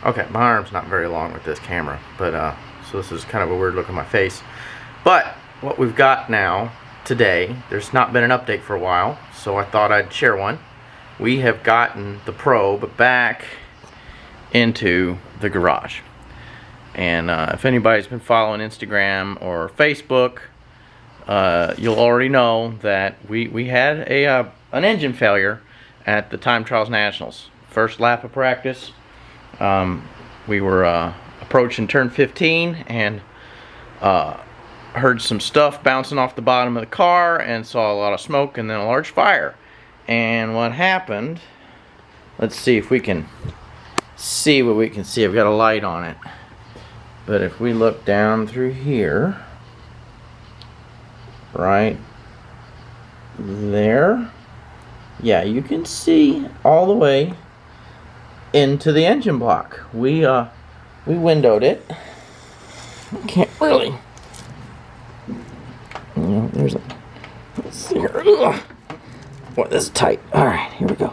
Okay, my arm's not very long with this camera, but so this is kind of a weird look on my face. But what we've got now today, there's not been an update for a while, so I thought I'd share one. We have gotten the probe back into the garage. And if anybody's been following Instagram or Facebook, you'll already know that we had an engine failure at the Time Trials Nationals. First lap of practice. We were approaching turn 15 and heard some stuff bouncing off the bottom of the car and saw a lot of smoke and then a large fire. And what happened, let's see if we can see what we can see. I've got a light on it, but if we look down through here, right there, yeah, you can see all the way into the engine block. We windowed it. I can't really, you know, there's a, let's see here. Ugh. Boy, this is tight. All right, here we go.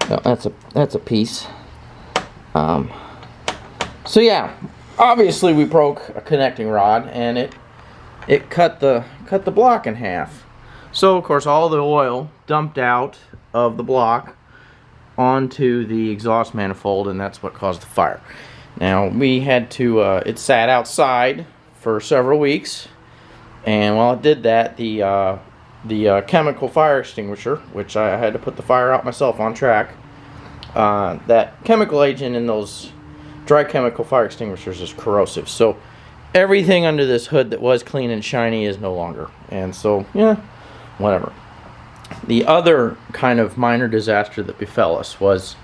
Oh, that's a piece. So yeah, obviously we broke a connecting rod and it cut the block in half. So of course all the oil dumped out of the block onto the exhaust manifold, and that's what caused the fire. Now we had to it sat outside for several weeks, and while it did that, the chemical fire extinguisher, which I had to put the fire out myself on track, that chemical agent in those dry chemical fire extinguishers is corrosive, so everything under this hood that was clean and shiny is no longer. And so yeah, whatever. The other kind of minor disaster that befell us was,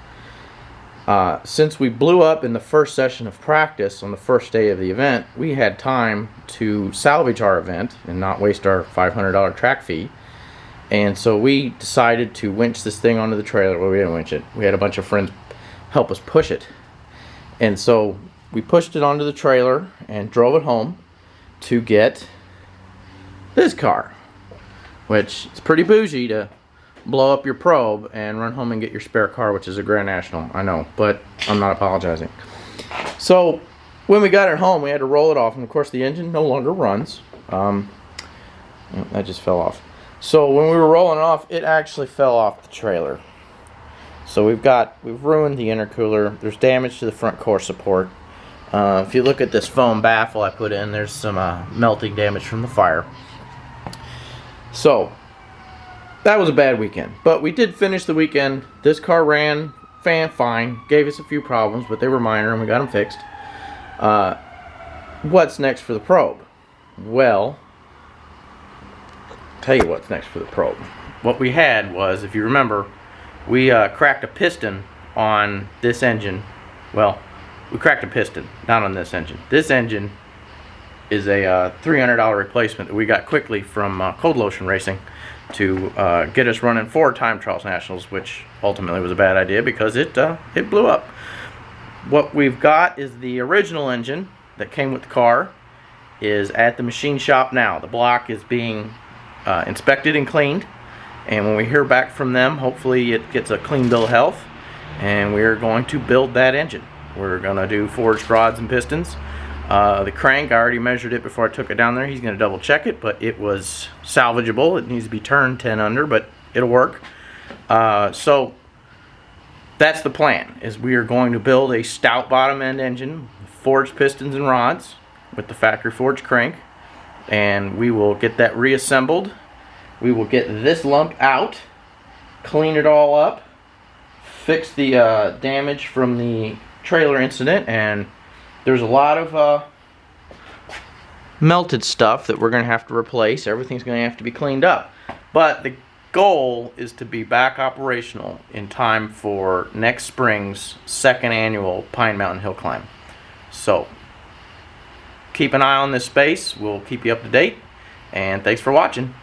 since we blew up in the first session of practice on the first day of the event, we had time to salvage our event and not waste our $500 track fee. And so we decided to winch this thing onto the trailer. Well, we didn't winch it. We had a bunch of friends help us push it. And so we pushed it onto the trailer and drove it home to get this car, which is pretty bougie to blow up your probe and run home and get your spare car, which is a Grand National. I know, but I'm not apologizing. So when we got it home, we had to roll it off, and of course the engine no longer runs. That just fell off. So when we were rolling it off, it actually fell off the trailer. So we've ruined the intercooler. There's damage to the front core support. If you look at this foam baffle I put in, there's some melting damage from the fire. So that was a bad weekend, but we did finish the weekend. This car ran fine, gave us a few problems, but they were minor and we got them fixed. What's next for the probe? Well, I'll tell you what's next for the probe. What we had was, if you remember, we cracked a piston on this engine. Well, we cracked a piston, not on this engine. This engine is a $300 replacement that we got quickly from Cold Lotion Racing to get us running for Time Trials Nationals, which ultimately was a bad idea because it blew up. What we've got is the original engine that came with the car is at the machine shop now. The block is being inspected and cleaned, and when we hear back from them, hopefully it gets a clean bill of health, and we're going to build that engine. We're going to do forged rods and pistons. The crank, I already measured it before I took it down there. He's going to double check it, but it was salvageable. It needs to be turned 10 under, but it'll work. So that's the plan, is we are going to build a stout bottom end engine, forged pistons and rods with the factory forged crank, and we will get that reassembled. We will get this lump out, clean it all up, fix the damage from the trailer incident, and there's a lot of melted stuff that we're going to have to replace. Everything's going to have to be cleaned up. But the goal is to be back operational in time for next spring's second annual Pine Mountain Hill Climb. So keep an eye on this space. We'll keep you up to date. And thanks for watching.